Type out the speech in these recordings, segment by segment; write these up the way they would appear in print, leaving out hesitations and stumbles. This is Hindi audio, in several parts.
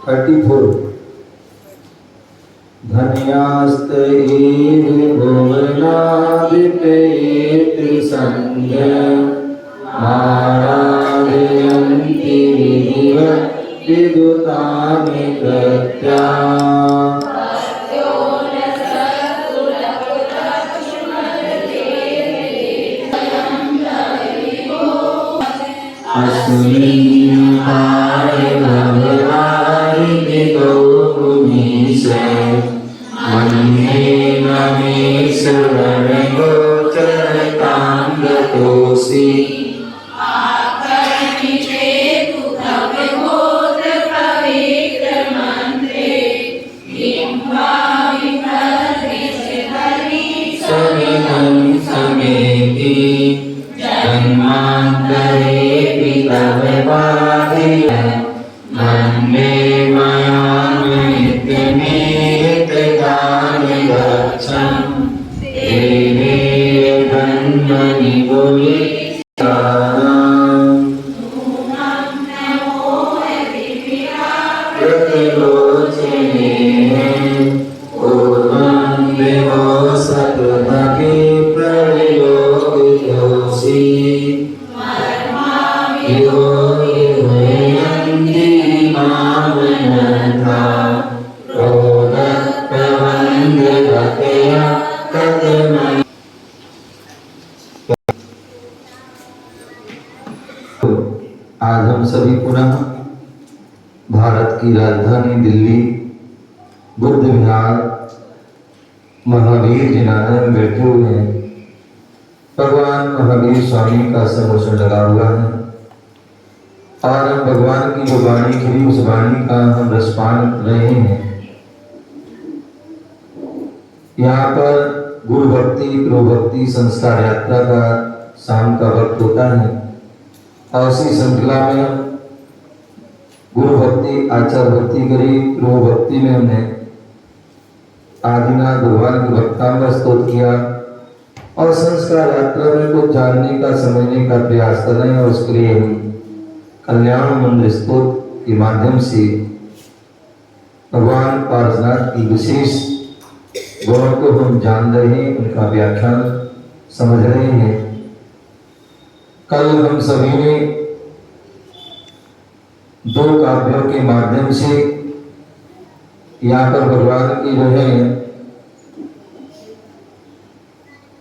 34 धन्यास्त एव भुवनादिपेत संज्ञ आराधयन्ति विदुतानि कृत्या अस्मिन्नाय भवनादितो मुनीसे मन्ये नमेश्वरगोचरतां गतोऽसि समितं समेति जन्मान्तरेऽपि तव पादीयं मन्ये मयान्नित्यमेतदानि गच्छन् देवे धन्मनि आज हम सभी पुनः भारत की राजधानी दिल्ली बुद्ध विहार महावीर जिनालय में बैठे हुए हैं। भगवान महावीर स्वामी का समोषण लगा हुआ है और हम भगवान की जो वाणी खिली उस वाणी का हम रसपान रहे हैं। यहाँ पर गुरु भक्ति प्रो भक्ति संस्कार यात्रा का शाम का वक्त होता है और इसी श्रृंखला में गुरु भक्ति आचार भक्ति करी प्रो भक्ति में हमने आदिनाथ भगवान के भक्तांग स्तोत्र किया और संस्कार यात्रा में कुछ जानने का समझने का प्रयास कर रहे हैं और उसके लिए हम कल्याण मंत्र स्तोत्र के माध्यम से भगवान पार्शनाथ की विशेष गुणों को हम जान रहे हैं, उनका व्याख्यान समझ रहे हैं। कल हम सभी ने दो काव्यों के माध्यम से यहाँ पर भगवान की जो है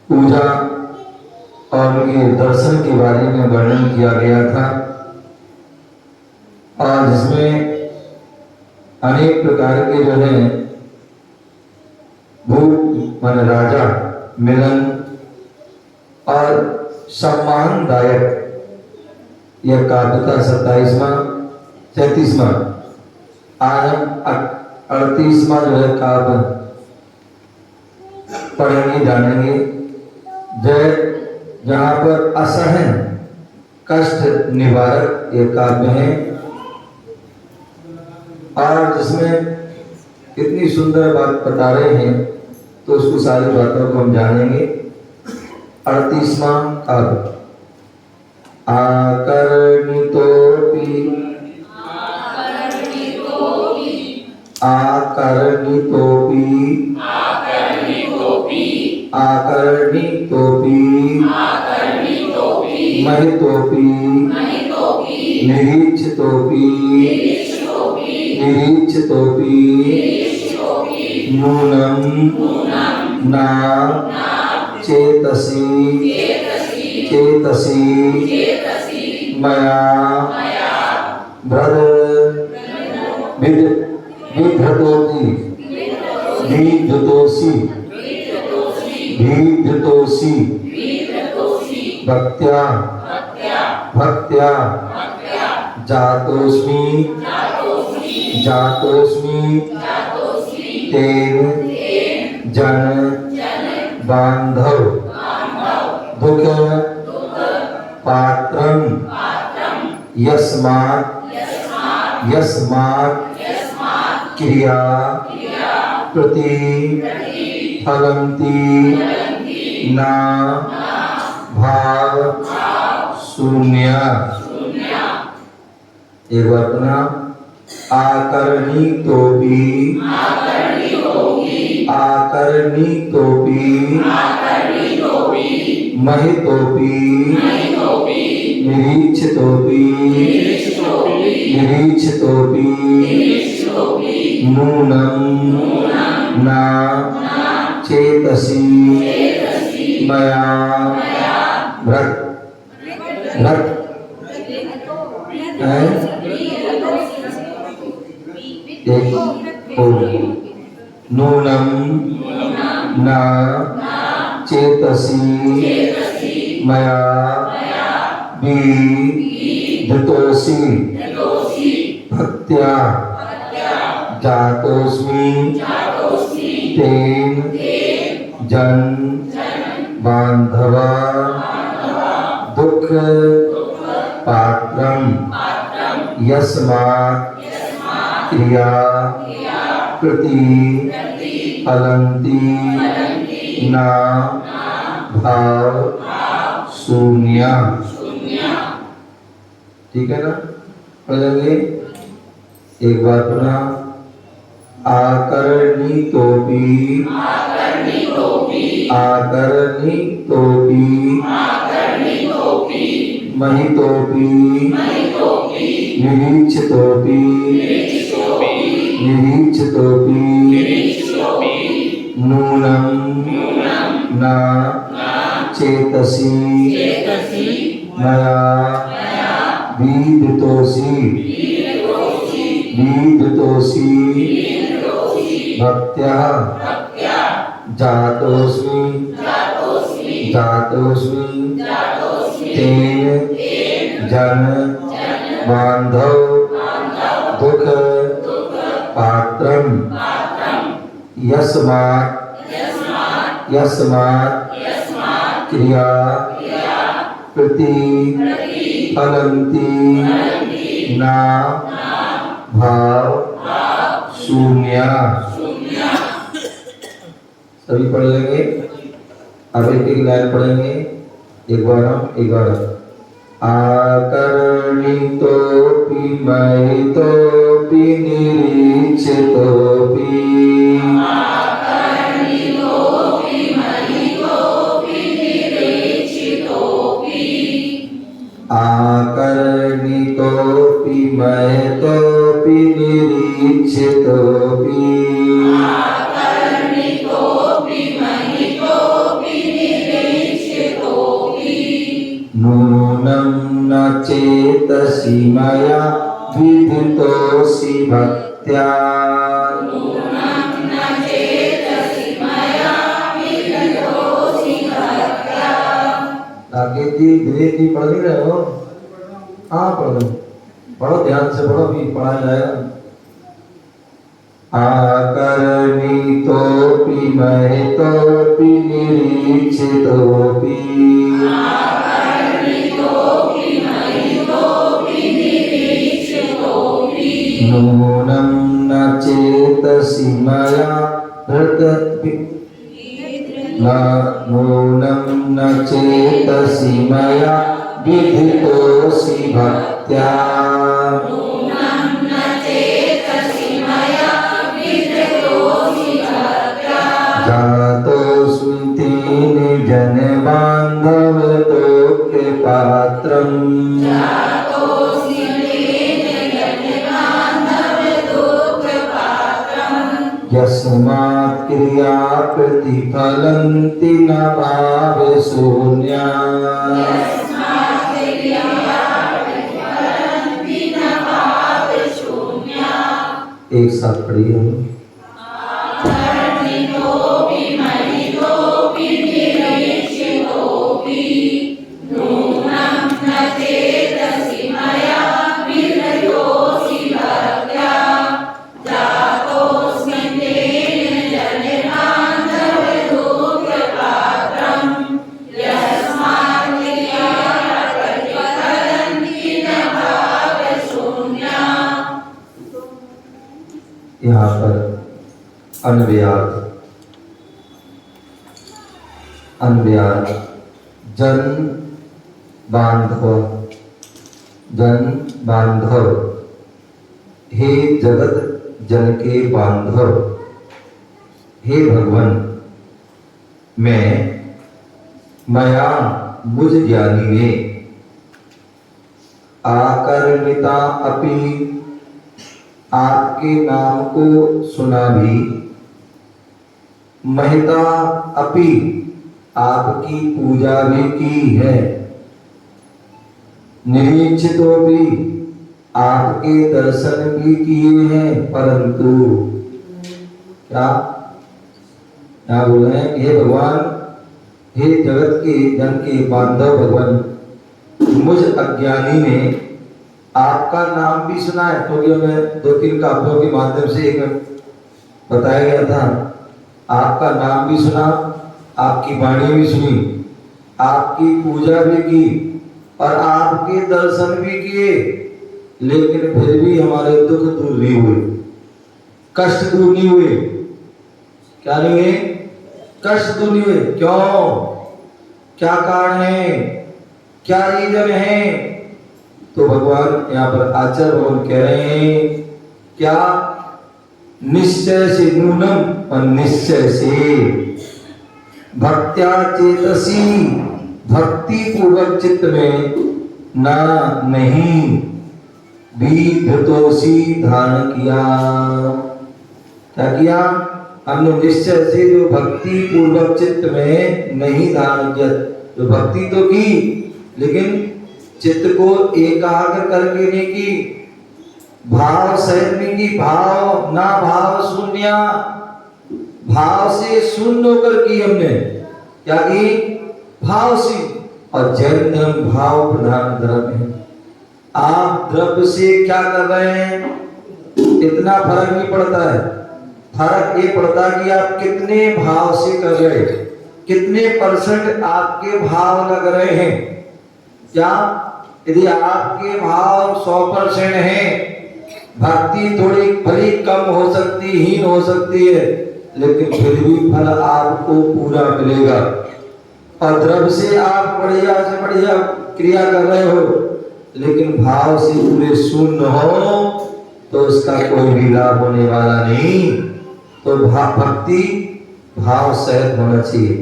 पूजा और उनके दर्शन के बारे में वर्णन किया गया था और जिसमें अनेक प्रकार के जो है भूत मान राजा मिलन और सम्मानदायक यह काव्य का 27वां 33वां आज हम 38वां जो है काव्य पढ़ेंगे जानेंगे। जय जहाँ पर असहन कष्ट निवारक ये काव्य है और जिसमें इतनी सुंदर बात बता रहे हैं तो उसको सारी बातों को हम जानेंगे। 38वां काव्य आकर्णितोपि आकर्णितोपि आकर्णितोपि महितोपि निरीक्षितोपि निरीक्षितोपि नूनं न चेतसि चेतसि मया विधृतोति विधृतोसि विधृतोसि भक्त्या भक्त्या जातोस्मि जातोस्मि तेन जन बांधव दुख पात्रं यस्मात् यस्मात् क्रिया प्रति फलन्ति न भाव शून्य एक बार पुनः आकर्णी तोपी महितोपी निरीक्षितोपी नूनं न चेतसि मया भ्रत नूनं न चेतसि मया विधृतोऽसि भक्त्या जातोऽस्मि तेन जन बांधव दुख पात्रम यस्मात् क्रिया प्रति फलन्ति न भाव शून्य। ठीक है ना? पढ़ेंगे एक बार पुनः आकर्णितोपि महितोपि निरीक्षितोपि नूनं न चेतसि मया विधृतोऽसि भक्त्या जातोऽस्मि तेन जन बांधव दुख पात्रम यस्मात् क्रिया प्रति फलन्ति न भाव शून्य। सभी पढ़ लेंगे। अब एक लाइन पढ़ेंगे। एक बार आकर्णितोपि महितोपि निरीक्षितोपि नूनं न चेतसि मया विधृतोऽसि भक्त्या आगे धीरे धीरे पढ़ नहीं रहे हो? हाँ पढ़ो ध्यान से पढ़ो, भी पढ़ाया जाएगा। आकर्णितोपि महितोपि निरीक्षितोपि नूनं न चेतसि मया नूनं न चेतसि मया विधृतोऽसि भक्त्या जातोऽस्मि तेन जन बांधव दुख पात्रम् यस्मात् क्रिया प्रतिफलन्ति न भाव शून्या। एक साथ पढ़िए हम। यहाँ पर अन्व्याद जन बांधव हे जगत जन के बांधव, हे भगवान, मया मुझ ज्ञानी ने आकर्णिता अपि, आपके नाम को सुना भी, महिता अपि, आपकी पूजा भी की है, निरीक्षितो भी, आपके दर्शन भी किए हैं, परंतु क्या बोल रहे हैं? हे भगवान, हे जगत के जन के बांधव भगवान, मुझ अज्ञानी ने आपका नाम भी सुना है, क्योंकि हमें 2-3 काव्यों के माध्यम से एक बताया गया था। आपका नाम भी सुना, आपकी वाणी भी सुनी, आपकी पूजा भी की और आपके दर्शन भी किए, लेकिन फिर भी हमारे दुख दूर नहीं हुए, कष्ट दूर नहीं हुए। क्या नहीं हुए? कष्ट दूर नहीं हुए। क्यों? क्या कारण है? क्या रीजन है? तो भगवान यहाँ पर आचार्य भगवान कह रहे हैं, क्या? निश्चय से नूनम और निश्चय से भक्त्या चेतसी, भक्ति पूर्वक चित्त में ना नहीं विधतोषी धारण किया। क्या किया? हमने निश्चय से जो भक्ति पूर्वक चित्त में नहीं धारण किया, जो भक्ति तो की लेकिन चित्त को एकाग्र करके नहीं की, भाव सहित नहीं की, भाव ना भाव शून्य, भाव से शून्य होकर की हमने। क्या की? भाव से। और जैन धर्म भाव प्रधान धर्म है। आप द्रव्य से क्या कर रहे हैं इतना फर्क नहीं पड़ता है, फर्क ये पड़ता है कि आप कितने भाव से कर रहे हैं, कितने परसेंट आपके भाव लग रहे हैं। क्या? यदि आपके भाव 100% है, भक्ति थोड़ी भली कम हो सकती, हीन हो सकती है, लेकिन फिर भी फल आपको पूरा मिलेगा। और द्रव्य से आप बढ़िया से बढ़िया क्रिया कर रहे हो, लेकिन भाव से पूरे शून्य हो तो उसका कोई भी लाभ होने वाला नहीं। तो भक्ति भाव सहित होना चाहिए,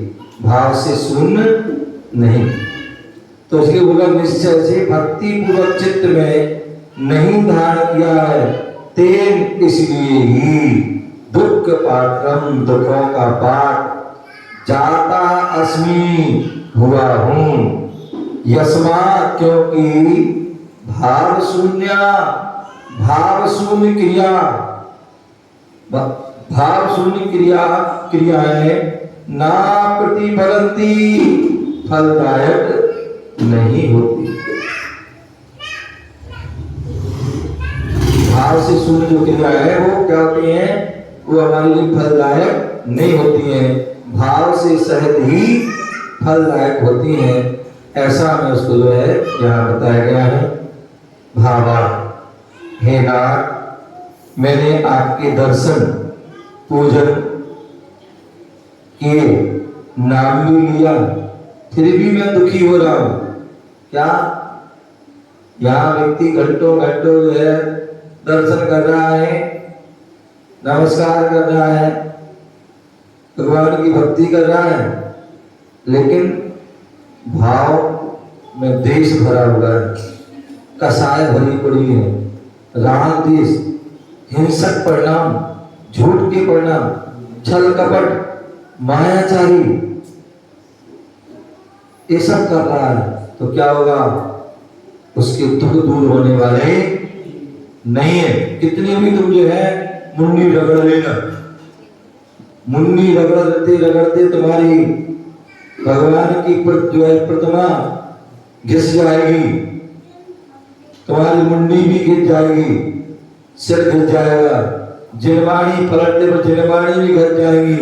भाव से शून्य नहीं। तो इसके बोला निश्चय से भक्ति पूर्वक चित्त में नहीं धारण किया है, तेन इसलिए ही दुख पात्रम, दुखों का पाठ जाता अस्मि, हुआ हूं, यस्मात्, क्योंकि भाव शून्य, भाव शून्य क्रिया, भाव शून्य क्रियाएं ना प्रतिफलती, फलदायक नहीं होती। भाव से शून्य जो क्रियाएं है वो क्या होती हैं? वो हमारे लिए फलदायक नहीं होती हैं, भाव से सहित ही फलदायक होती हैं। ऐसा हमें उसको जो है यहाँ बताया गया है। भावा, हे नाथ, मैंने आपके दर्शन पूजन किए, नाम भी लिया, फिर भी मैं दुखी हो रहा हूं। क्या? यहाँ व्यक्ति घंटों घंटों जो है दर्शन कर रहा है, नमस्कार कर रहा है, भगवान की भक्ति कर रहा है, लेकिन भाव में द्वेष भरा हुआ है, कसाय भरी पड़ी है, राग द्वेष, हिंसक परिणाम, झूठ के परिणाम, छल कपट, मायाचारी, ये सब कर रहा है। तो क्या होगा? उसके दुख दूर होने वाले नहीं है। कितनी भी तुम जो है मुन्नी रगड़ लेना, मुन्नी रगड़ते रगड़ते तुम्हारी भगवान की जो है प्रतिमा घिस जाएगी, तुम्हारी मुंडी भी गिर जाएगी, सिर गिर जाएगा, जिनवाणी पलटने पर जिनवाणी भी गिर जाएगी,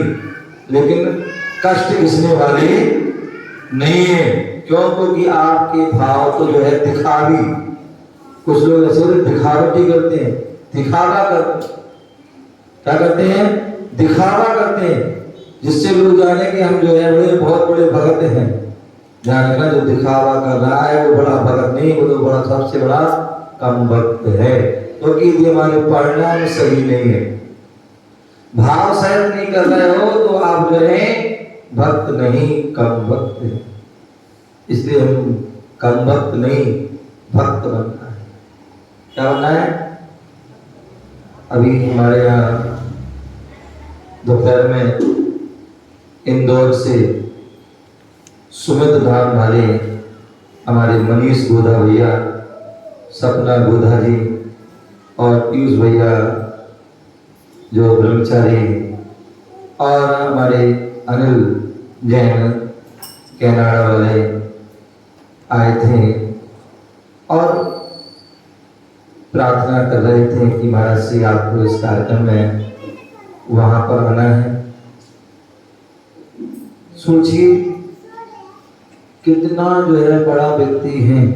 लेकिन कष्ट घिसने वाले नहीं है। क्यों? क्योंकि आपके भाव तो जो है दिखावी, कुछ लोग ऐसे दिखावटी करते हैं, दिखावा करते, क्या करते हैं? दिखावा करते हैं, जिससे लोग जाने कि हम जो है बड़े बहुत बड़े भगत हैं। जाने का जो दिखावा कर रहा है वो बड़ा भगत नहीं, वो तो बड़ा सबसे बड़ा कम भक्त है। क्योंकि यदि हमारे परिणाम सही नहीं है, भाव सहन नहीं कर रहे हो, तो आप जो है भक्त नहीं, कम भक्त है। इसलिए हम कम भक्त नहीं, भक्त बनना है। क्या बनना है? अभी हमारे यहाँ दोपहर में इंदौर से सुमित धाम वाले हमारे मनीष गोधा भैया, सपना गोधा जी और पीयूष भैया जो ब्रह्मचारी, और हमारे अनिल जैन कैनाडा वाले आए थे और प्रार्थना कर रहे थे कि महाराज श्री आपको इस कार्यक्रम में वहां पर आना है। सोचिए कितना जो है बड़ा व्यक्ति है,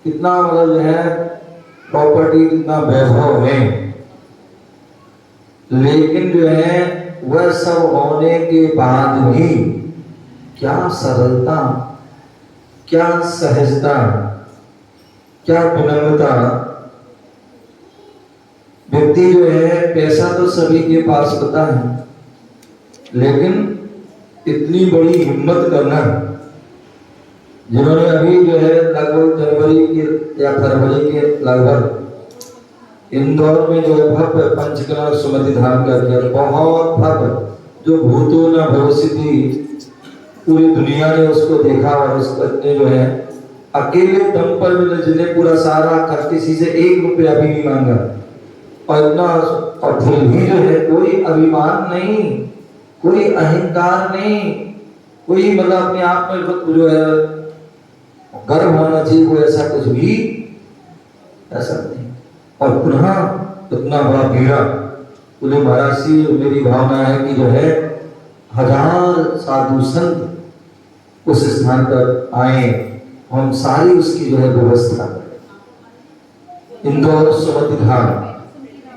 कितना मतलब जो है प्रॉपर्टी, कितना वैभव है, लेकिन जो है वह सब होने के बाद भी क्या सरलता, क्या सहजता, क्या विनम्रता। व्यक्ति जो है पैसा तो सभी के पास होता है, लेकिन इतनी बड़ी हिम्मत करना, जिन्होंने अभी जो है लगभग जनवरी के या फरवरी के लगभग इंदौर में जो भव्य पंचकला सुमति धाम का किया, बहुत भव्य, जो भूतों न भविष्य थी, पूरी दुनिया ने उसको देखा और उसने जो है अकेले दम पर जिन्हें पूरा सारा खर्च किसी से 1 रुपया भी नहीं मांगा, और इतना, और फिर भी जो है कोई अभिमान नहीं, कोई अहंकार नहीं, कोई मतलब अपने आप में जो है गर्व होना चाहिए, कोई ऐसा कुछ भी ऐसा नहीं। और पुनः इतना बड़ा भीड़ा, बोले महाराज से मेरी भावना है कि जो है 1000 साधु संत उस स्थान पर आए, हम सारी उसकी जो है व्यवस्था करें। इंदौर सुमति धाम,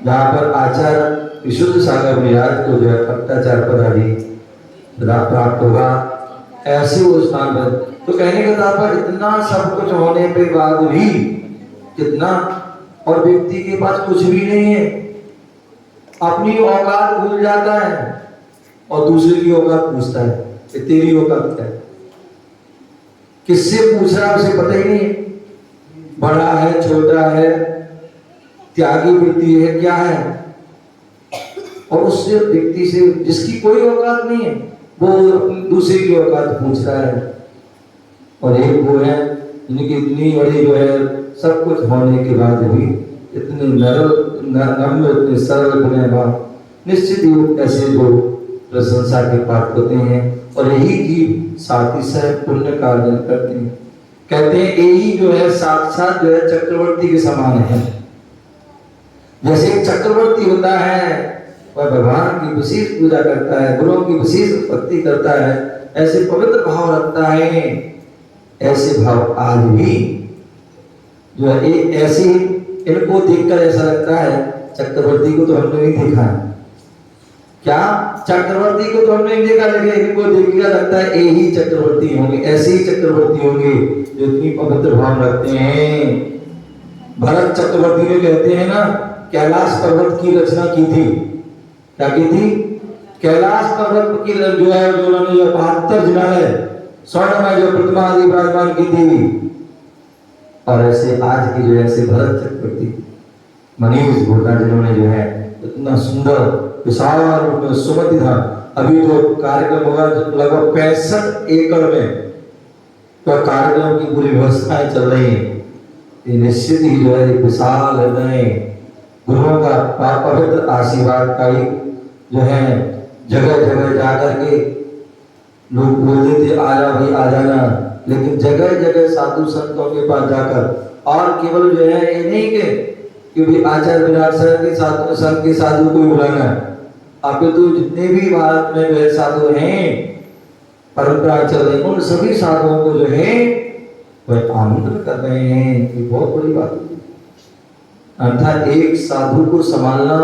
जहाँ पर आचार्य विशुद्ध सागर महाराज को जो है पट्टाचार्य पदारी प्राप्त होगा, ऐसे वो स्थान पर। तो कहने का तात्पर्य इतना सब कुछ होने के बाद भी कितना, और व्यक्ति के पास कुछ भी नहीं है, अपनी औकात भूल जाता है और दूसरे की औकात पूछता है कि तेरी औकात क्या है, किससे पूछ रहा है उसे पता ही नहीं है, बड़ा है छोटा है, त्यागी वृत्ति है, क्या है। और उस व्यक्ति से जिसकी कोई औकात नहीं है, वो दूसरे की औकात पूछ रहा है। और एक वो है जिनकी इतनी बड़ी जो है सब कुछ होने के बाद भी इतने नम्र, इतने सरल बने भाव, निश्चित ही ऐसे जो प्रशंसा के पात्र होते हैं। और यही जीव साथी सह पुण्य कार्य करते हैं। कहते हैं यही जो है साक्षात जो है चक्रवर्ती के समान है। जैसे एक चक्रवर्ती होता है, वह भगवान की विशेष पूजा करता है, गुरुओं की विशेष भक्ति करता है, ऐसे पवित्र भाव रखता है। ऐसे भाव आज भी जो है ऐसे इनको देखकर ऐसा लगता है चक्रवर्ती को तो हमने नहीं देखा है। क्या चक्रवर्ती को तो हमने नहीं देखा, लेकिन इनको देखकर लगता है यही चक्रवर्ती होंगे, ऐसे ही चक्रवर्ती होंगे जो इतनी पवित्र भाव रखते हैं। भरत चक्रवर्ती ने कहते हैं ना, कैलाश पर्वत की रचना की थी। क्या की थी? कैलाश पर्वत की जो है जो उन्होंने 72 जिनालय स्वर्ण में जो प्रतिमा आदि विराजमान की थी। और ऐसे आज की जो ऐसे भरत चक्रवर्ती मनीष गोधा जिन्होंने जो है इतना सुंदर विशाल रूप में सुमति धाम, अभी जो कार्यक्रम होगा लगभग 65 एकड़ में तो कार्यक्रम की पूरी व्यवस्थाएं चल रही है। ये निश्चित ही जो है विशाल हृदय गुरुओं का पवित्र आशीर्वाद का ही जो है जगह जगह जाकर के लोग बोलते थे आजा भाई आ जाना, लेकिन जगह जगह साधु संतों के पास जाकर, और केवल जो है ये नहीं कि भी आचार्य विराट संघ के साधु को बुलाना, अब तो जितने भी भारत में जो साधु हैं परंपरा चल रही, उन सभी साधुओं को जो है वह आमंत्रण कर रहे हैं। ये बहुत बड़ी बात है। अर्थात एक साधु को संभालना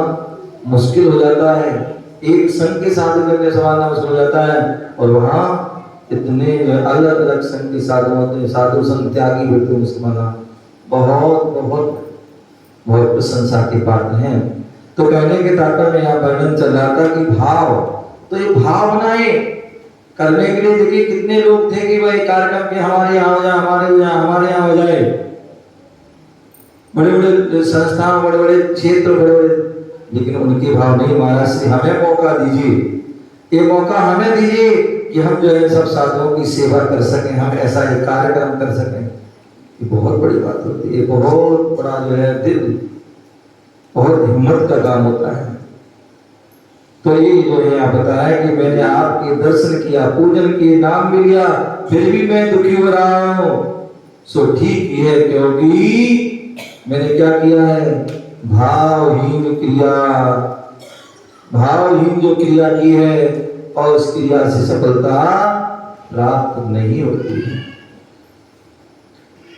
मुश्किल हो जाता है, एक संघ के साधु करके संभालना मुश्किल हो जाता है, और वहाँ इतने अलग अलग संघ के साधु होते हैं, साधु संघ त्यागी व्यक्तियों को संभालना बहुत बहुत बहुत प्रशंसा की बात है। तो कहने के तात्पर्य में यहाँ वर्णन चल रहा था कि भाव, तो ये भावनाएं करने के लिए देखिए कितने लोग थे कि भाई कार्यक्रम के हमारे यहाँ हो जाए, हमारे यहाँ हो जाए, बड़े बड़े संस्थान, बड़े बड़े क्षेत्र, बड़े बड़े, लेकिन उनके भाव नहीं, महाराज श्री हमें मौका दीजिए, ये मौका हमें दीजिए कि हम जो है सब साधुओं की सेवा कर सकें, हम ऐसा एक कार्यक्रम कर सकें। ये बहुत बड़ी बात होती है, बहुत बड़ा जो है दिल, बहुत हिम्मत का काम होता है। तो ये जो है आप बताया कि मैंने आपके दर्शन किया, पूजन किए, नाम भी लिया, फिर भी मैं दुखी हो रहा हूं, सो ठीक ही है, क्योंकि मैंने क्या किया है, भावहीन क्रिया, भावहीन जो क्रिया की है और उस क्रिया से सफलता प्राप्त नहीं होती है।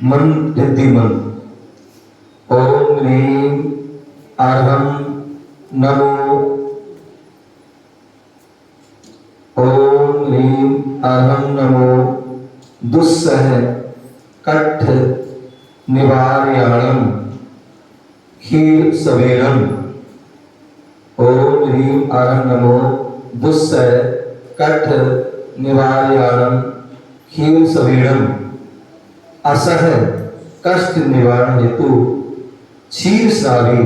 मन रिद्धि मन, ओम ह्रीं अहम नमो, ओम ह्रीं अहम नमो दुस्सह कट्ठ निवार्याणम क्षीर सवेरम, ओम ह्रीं अहम नमो दुस्सह कट्ठ निवार्याणम क्षीर सवेरम, असह कष्ट निवारण हेतु क्षीरसारी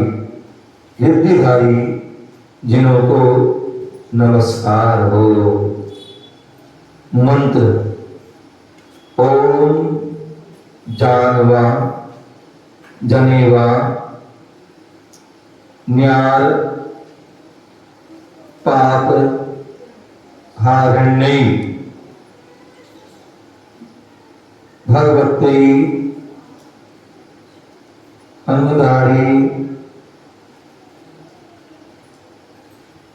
रिद्धिधारी जिन्हों को नमस्कार हो। मंत्र, ओम जानवा जनेवा न्यार पाप हारण्य भगवती अन्नधारी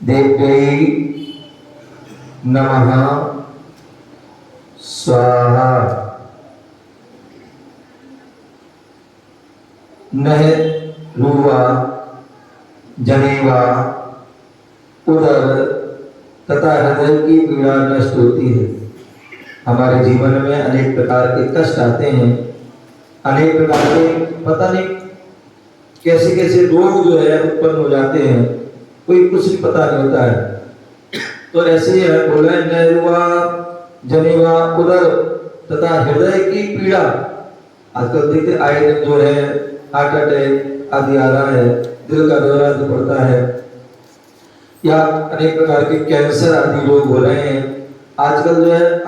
देव्यै नमः स्वाहा। नह रुवा जनेवा उदर तथा हृदय की पीड़ा नष्ट होती है। हमारे जीवन में अनेक प्रकार के कष्ट आते हैं, अनेक प्रकार के पता नहीं कैसे कैसे रोग जो है उत्पन्न हो जाते हैं, कोई कुछ भी पता नहीं होता है। तो ऐसे ही है, बोले नैरुआ जनेवा उदर तथा हृदय की पीड़ा, आजकल देखते आए दिन जो है हार्ट अटैक आदि आ रहा है, दिल का दौरा जो पड़ता है, या अनेक प्रकार के कैंसर आदि रोग हो रहे हैं। आजकल जो है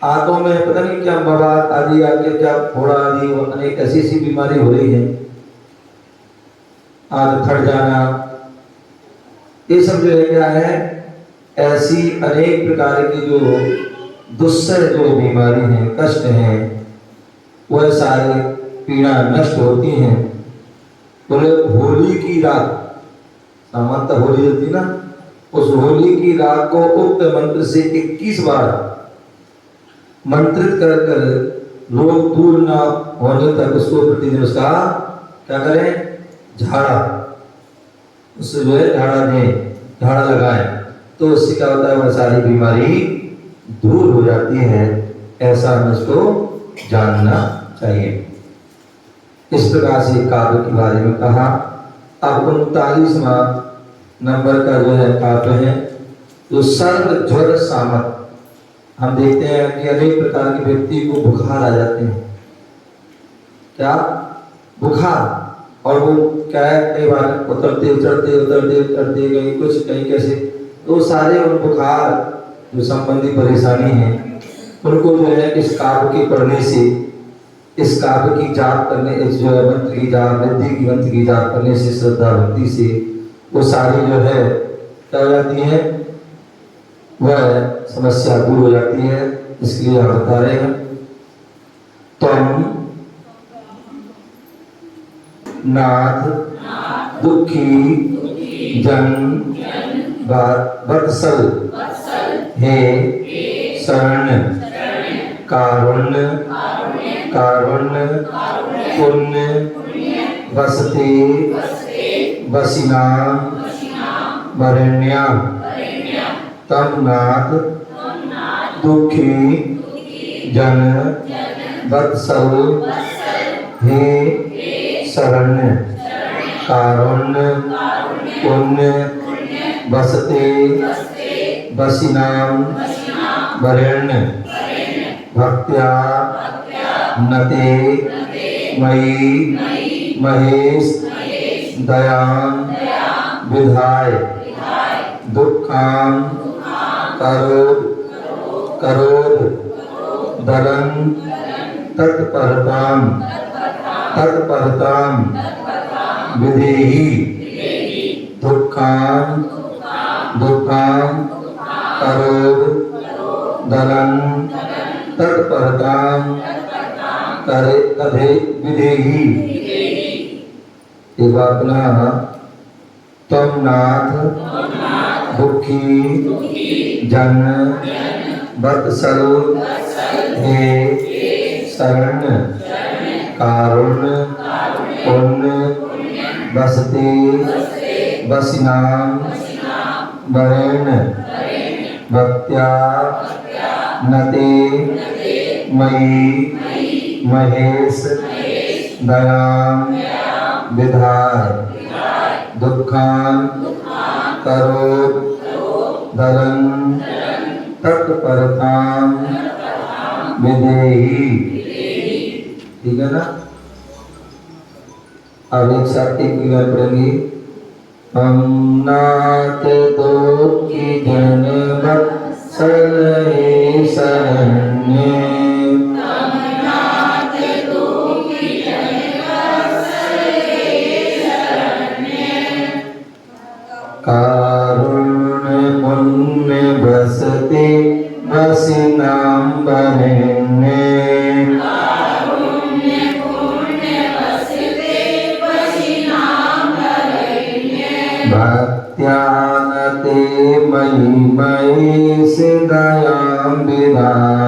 आंतों में पता नहीं क्या मवाद आदि आके क्या फोड़ा आदि, अनेक ऐसी ऐसी बीमारी हो रही है, आंत फट जाना, ये सब जो है क्या है, ऐसी अनेक प्रकार की जो दुस्सह जो बीमारी है, कष्ट हैं, वह सारे पीड़ा नष्ट होती हैं। बोले होली की रात, सामान्यतः होली जलती ना, उस होली की रात को उक्त मंत्र से 21 बार मंत्रित कर कर रोग दूर ना होने तक उसको प्रतिदिन उसका क्या करें, झाड़ा, उससे जो है झाड़ा दें, झाड़ा लगाएं, तो उससे क्या होता है, वह सारी बीमारी दूर हो जाती है। ऐसा हमें इसको जानना चाहिए। इस प्रकार से काव्य के बारे में कहा। अब 39वां नंबर का जो है काव्य है, जो सर्व ज्वर सामत। हम देखते हैं कि अनेक प्रकार के व्यक्ति को बुखार आ जाते हैं, क्या बुखार, और वो क्या है, कई बार उतरते कहीं कुछ कहीं कैसे, तो सारे उन बुखार जो संबंधी परेशानी है उनको जो है इस काव्य के पढ़ने से, इस काव्य की जाप करने, इस जो है मंत्र की जाप, रिद्धि की मंत्र की जाप करने से, श्रद्धा भक्ति से वो सारी जो है क्या हो जाती है, वह समस्या दूर हो जाती है। इसके लिए हम बता रहे हैं, तुम नाथ दुखी जन वत्सल हे शरण कारुण्य पुण्य वसते वसिना वरेण्या तम नाथ दुखी जन वत्सल हे शरण्य कारुण्य पुण्य बसते बसिनाम वरेण्य भक्त्या नते मयि महेश दयान विधाय दुखान करोध दलन तत्परताम विधेहि दुखान करोध दलन तत्परताम करे विधेहि। एक बार पुनः तम नाथ दुखी जन वत्सल हे शरण कारुण्य पुण्य बसते बसिनाम वरेण्य भक्त्या नते मयि महेश दयाम विधाय दुखान करोध दलन तत्परताम विधेहि। ठीक है ना। अब एक साथ एक विवर पढ़ेंगे। हम नाथ दुखी जन वत्सल हे शरण्य कारुण्य पुण्य बसते बसिनाम वरेण्य भक्त्या नते मयि महेश दयाम विधाय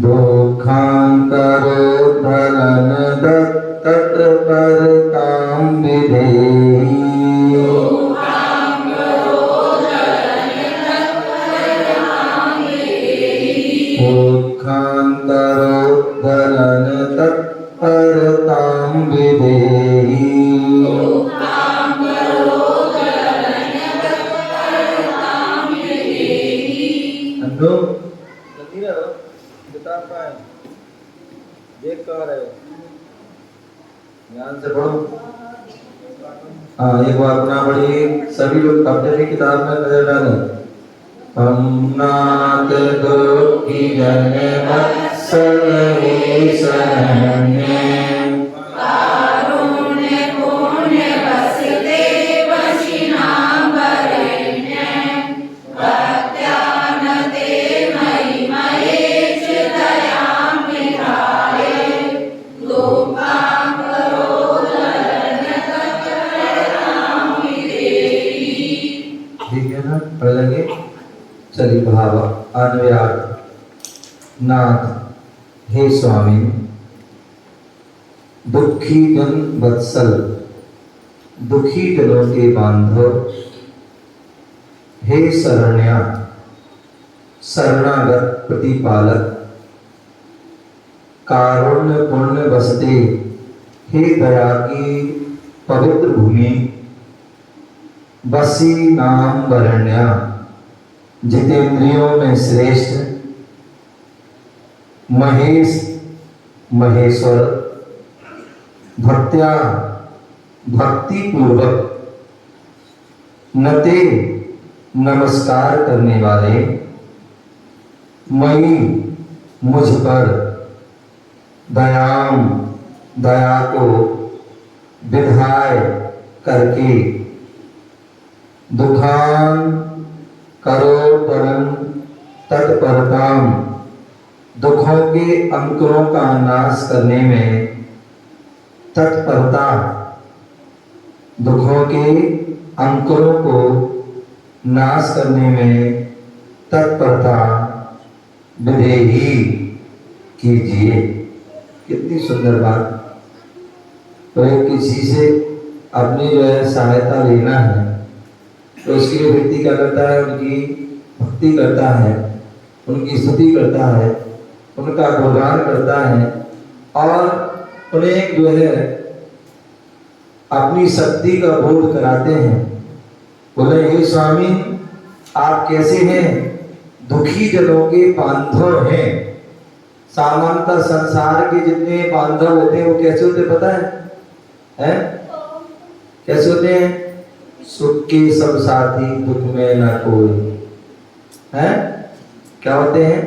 दुखान करोध दलन तत्परताम विधेहि। दुखान करोध दलन तत्परताम विधेहि। देख कहाँ रहे हो, ध्यान से पढ़ो। हाँ, एक बार पुनः पढ़िए। सभी लोग अपने भी किताब में नजर डालें। हम नाथ दुखी जन वत्सल हे शरण्य पढ़ेंगे। चलिए भाव अन्वयार्थ। नाथ हे स्वामी दुखी जन वत्सल दुखी जनों के बांधव हे शरण्या शरणागत प्रतिपालक कारुण्य पुण्य बसते हे दया की पवित्र भूमि बसी नाम वरण्या जितेंद्रियों में श्रेष्ठ महेश महेश्वर भक्त्या भक्ति पूर्वक नते नमस्कार करने वाले मई मुझ पर दयाम दया को विधाय करके दुखान करोतरन तत्परताम दुखों के अंकुरों का नाश करने में तत्परता दुखों के अंकुरों को नाश करने में तत्परता विधेहि कीजिए। कितनी सुंदर बात। तो किसी से अपनी जो है सहायता लेना है तो उसके लिए व्यक्ति क्या करता है, उनकी भक्ति करता है, उनकी स्तुति करता है, उनका गुणगान करता है और उन्हें जो है अपनी शक्ति का बोध कराते हैं। बोले हे स्वामी आप कैसे हैं, दुखी जनों के बांधव हैं। सामान्यतः संसार के जितने बांधव होते हैं वो कैसे होते पता है? कैसे होते हैं? सुख के सब साथी दुख में न कोई है। क्या होते हैं?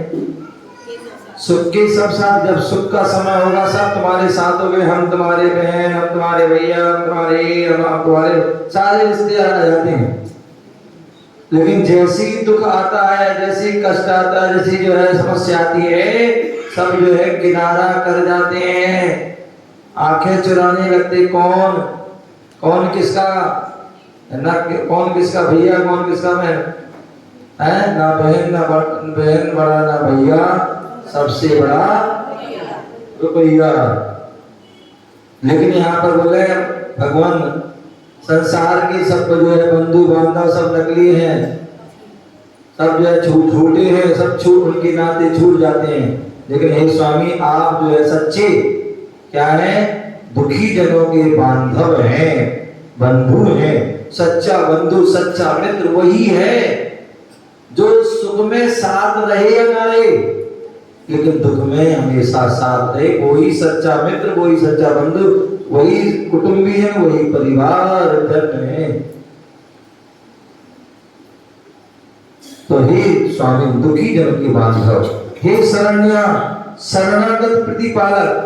सुख के सब साथ। जब सुख का समय होगा सब तुम्हारे साथ हो गए, हम तुम्हारे बहन, हम तुम्हारे भैया, हम तुम्हारे सारे रिश्तेदार आ जाते हैं। लेकिन जैसे ही दुख आता है, जैसे ही कष्ट आता है, जैसी जो है समस्या आती है, सब जो है किनारा कर जाते हैं, आंखें चुराने लगते। कौन किसका ना, कौन किसका भैया, कौन किसका बहन है? ना बहन, ना बहन बड़ा, ना भैया, सबसे बड़ा रुपया। लेकिन यहाँ पर बोले भगवान संसार के सब जो है बंधु बांधव सब नकली हैं, सब जो है झूठे हैं, सब उनके नाते छूट जाते हैं। लेकिन हे स्वामी आप जो है सच्चे क्या है? दुखी जनों के बांधव हैं, बंधु हैं। सच्चा बंधु सच्चा मित्र वही है जो सुख में साथ रहे या ना रहे, लेकिन दुख में हमेशा साथ रहे। वही सच्चा मित्र, वही सच्चा बंधु, वही कुटुंबी है, वही परिवार धन है। तो हे स्वामी दुखी जनों के बांधव, हे शरण्या शरणागत प्रतिपालक।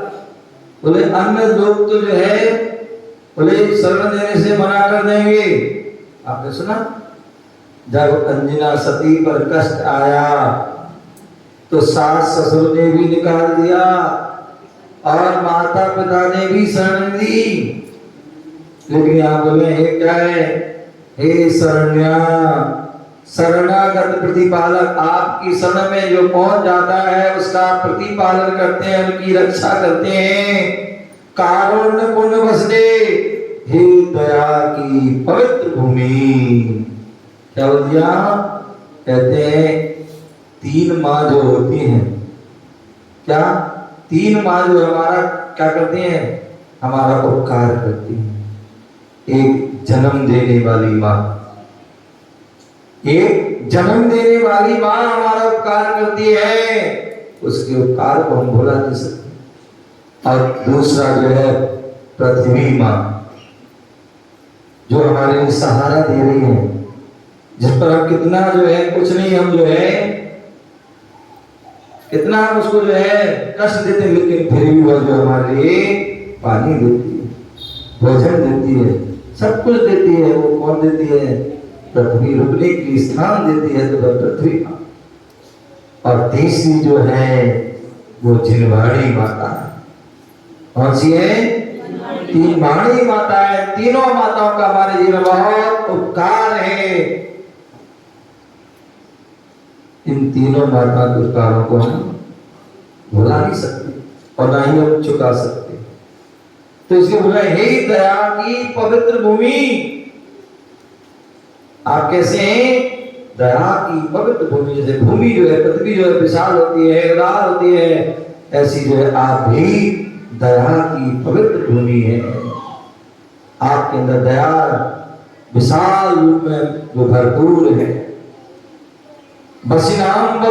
बोले अन्य लोग तो जो है बोले शरण देने से मना कर देंगे। आपने सुना जब अंजना सती पर कष्ट आया तो सास ससुर ने भी निकाल दिया और माता पिता ने भी शरण दी। लेकिन यहाँ बोले हे क्या है? हे शरण्या शरणागत प्रतिपालक। आपकी शरण में जो पहुंच जाता है उसका प्रतिपालन करते हैं, उनकी रक्षा करते हैं। कारुण्य पुण्य वसदे, हे दया की पवित्र भूमि। क्या हो दिया? कहते हैं 3 माँ जो होती हैं, क्या 3 माँ जो हमारा क्या करती हैं? हमारा उपकार करती हैं। एक जन्म देने वाली माँ, एक जन्म देने वाली माँ हमारा उपकार करती है, उसके उपकार को हम भुला नहीं सकते। और दूसरा जो है पृथ्वी माँ जो हमारे लिए सहारा दे रही है, जिस पर हम कितना जो है कुछ नहीं, हम जो है कितना हम उसको जो है कष्ट देते हैं, लेकिन फिर भी वो जो हमारे लिए पानी देती है, भोजन देती है, सब कुछ देती है। वो कौन देती है? पृथ्वी। रुकने के लिए स्थान देती है तो पृथ्वी। और तीसरी जो है वो जिनवाड़ी माता है। कौन सी है? 3 वाणी माता है। तीनों माताओं का हमारे जीवन बहुत उपकार है। इन तीनों माता के उपकारों को हम भुला नहीं सकते और ना ही हम चुका सकते। तो इसलिए बोला हे दया की पवित्र भूमि। आप कैसे हैं? दया की पवित्र भूमि। जैसे भूमि जो है, पृथ्वी जो है विशाल होती है, उदार होती है, ऐसी जो है आप भी दया की पवित्र भूमि है। आपके अंदर दया विशाल रूप में जो भरपूर है। बसनाम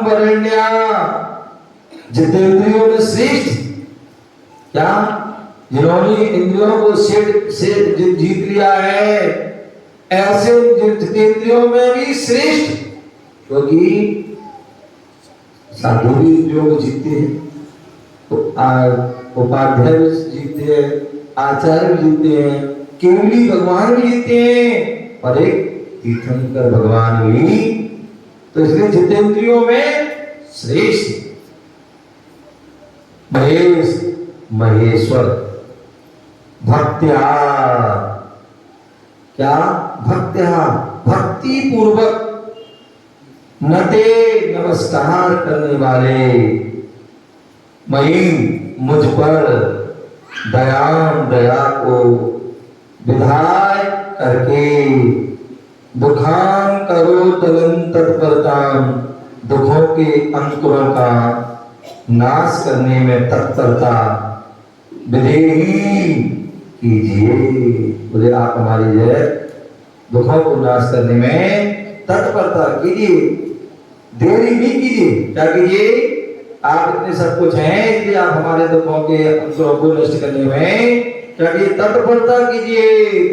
वरण्या जितेंद्रियों में श्रेष्ठ। क्या? जिन्होंने इंद्रियों को से जीत लिया है, ऐसे जितेंद्रियों में भी श्रेष्ठ, क्योंकि साधु भी इंद्रियों को जीतते हैं, तो उपाध्याय भी जीतते हैं, आचार्य भी जीतते हैं, केवली भगवान भी जीतते हैं और एक तीर्थंकर भगवान भी। तो इसलिए जितेंद्रियों में श्रेष्ठ। महेश्वर भक्त्या। क्या? भक्त्या भक्ति पूर्वक नते नमस्कार करने वाले मई मुझ पर दया को विधाय करके दुखान करो तलन तत्परताम, दुखों के अंकुरों का नाश करने में तत्परता विधेयी कीजिए। बोले आप हमारी जो है दुखों को नाश करने में तत्परता कीजिए, देरी नहीं कीजिए। क्या कीजिए? आप इतने सब कुछ हैं इसलिए आप हमारे दुखों के अंकुरों को नष्ट करने में क्या कीजिए? तत्परता कीजिए,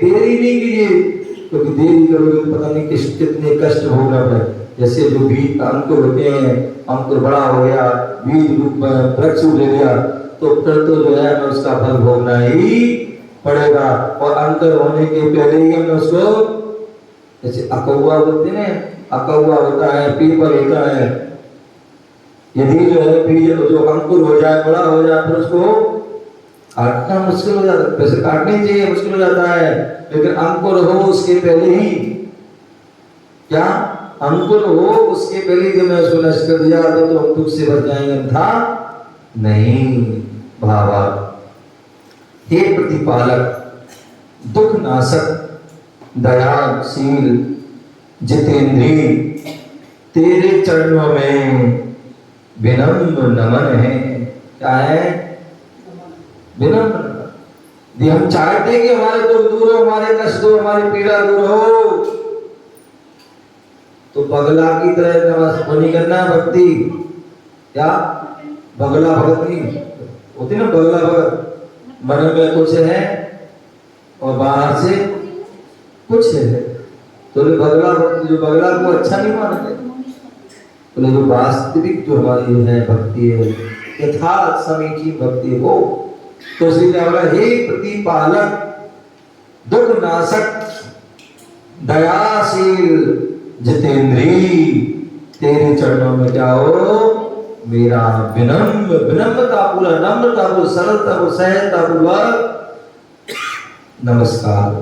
देरी नहीं कीजिए। क्योंकि देरी करोगे तो पता नहीं कितने कष्ट भोगना पड़े। जैसे जो बीज अंकुर होते हैं, अंकुर बड़ा हो गया, बीज रूप में वृक्ष ले लिया, तो फिर तो जो है हमें उसका फल भोगना ही पड़ेगा। और अंकुर होने के पहले ही हमें उसको, जैसे अकौआ बोलते हैं, अकौआ होता है, पीपल होता है, यदि जो है बीज जो अंकुर हो जाए, बड़ा हो जाए, फिर उसको काटना मुश्किल हो जाता है। वैसे काटने चाहिए, मुश्किल हो जाता है, लेकिन अंकुर हो उसके पहले ही, क्या अंकुर हो उसके पहले ही मैं उसको नष्ट कर दिया तो हम दुख से बच जाएंगे, था नहीं। भावा हे प्रतिपालक, दुख नाशक, दयाशील, जितेंद्रिय, तेरे चरणों में विनम्र नमन है। क्या है? विनम्र। हम चाहते कि हमारे दुख दूर हो, हमारे कष्ट दूर, हमारी पीड़ा दूर हो, तो बगला की तरह नमस्कार नहीं करना है भक्ति। क्या बगला भगत नहीं होती ना, बगला भगत मन में कुछ है और बाहर से कुछ है। तो बगला भक्ति, जो बगला को अच्छा नहीं मानते, बोले जो वास्तविक जो हमारी है भक्ति है, यथार्थ समीची भक्ति हो, तो इसलिए क्या बोला? हे प्रतिपालक, दुख नाशक, दयाशील, जितेंद्रिय, तेरे चरणों में क्या हो? मेरा विनम्र, विनम्रता पूरा, नम्रता पूर्वक, सरलता पूर्वक, सहजता पूर्वक नमस्कार।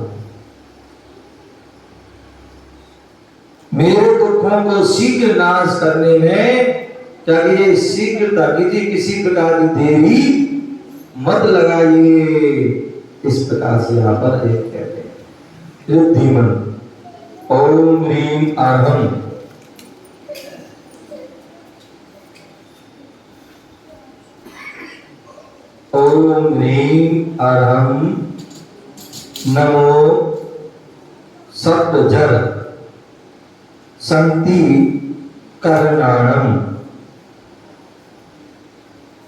मेरे दुखों को शीघ्र नाश करने में क्या कीजिए? शीघ्रता कीजिए, किसी प्रकार की देरी मत लगाइए। इस प्रकार से यहाँ पर एक कहते हैं रिद्धिमन। ओम ह्रीम आहम, ओम ह्रीम आहम नमो सप्तजर संति करणाणम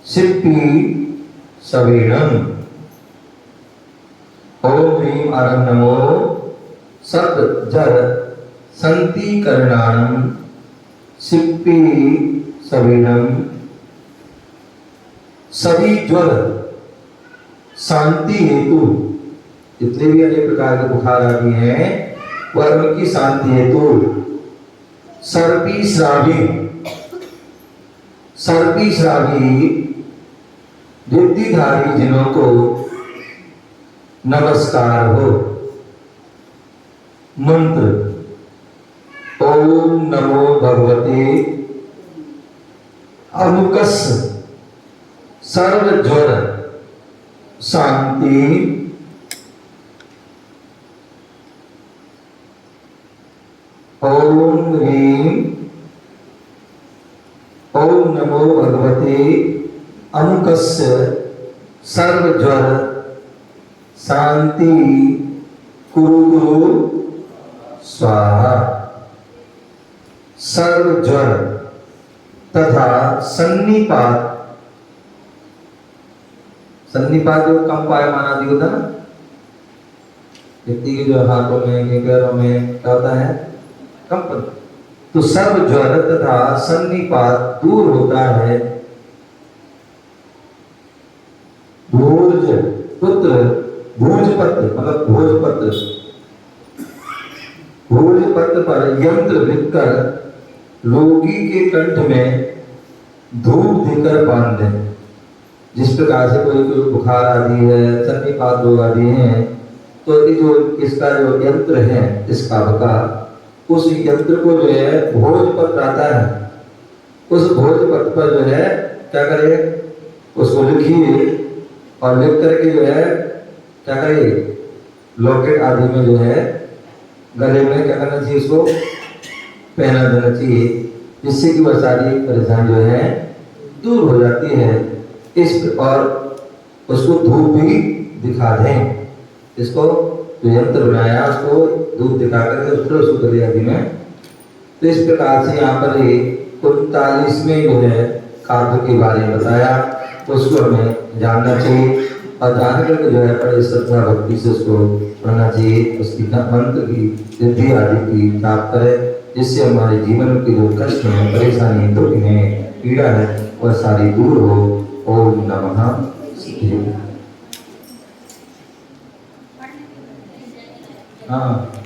सिप्पी सवीणम। ओम ह्रीम आहम नमो सप्तजर संति करणाणम सिप्पी सवीणम। सभी ज्वर शांति हेतु, जितने भी अनेक प्रकार के बुखार आदि हैं, वह उनकी शांति हेतु सर्पी श्रावी, सर्पी श्रावी रिद्धिधारी जिनों को नमस्कार हो। मंत्र ओम नमो भगवते अमुकस सर्व ज्वर शांति ओम ह्रीम ओम नमो भगवते अमुकस्य सर्व ज्वर शांति कुरु कुरु स्वाहा। सर्व ज्वर तथा सन्निपात, सन्निपात जो कम पायमान आदि होता है ना, व्यक्ति के जो हाथों में, पैरों में क्या होता है? कंपन। तो सर्व ज्वर तथा सन्निपात दूर होता है। भोज पुत्र, भोजपत्र मतलब भोजपत्र, भोजपत्र पर यंत्र लिखकर रोगी के कंठ में धूप देकर बांध दें। जिस प्रकार से कोई बुखार आदि है, सन्निपात रोग आदि हैं, तो ये जो इसका जो यंत्र है इस काम का, उस यंत्र को जो है भोजपत्र आता है, उस भोजपत्र पर जो है क्या करे? उसको लिखिए और लिख करके जो है क्या करिए? लॉकेट आदि में जो है गले में क्या करना चाहिए, उसको पहना देना चाहिए, जिससे कि वह सारी परेशानी जो है दूर हो जाती है। और उसको धूप भी दिखा दें, इसको जो यंत्र बनाया उसको धूप दिखा करके उसको गले आदि में। तो इस प्रकार से यहाँ पर 39वें जो है कार्य के बारे में बताया, उसको हमें जानना चाहिए और जान करके जो है बड़े श्रद्धा भक्ति से उसको पढ़ना चाहिए, उसकी मंत्र की सिद्धि आदि की प्राप्त करें, जिससे हमारे जीवन के जो कष्ट हैं, परेशानी, दुख हैं, पीड़ा है, वह सारी दूर हो। ओम नमः शिवाय। हाँ।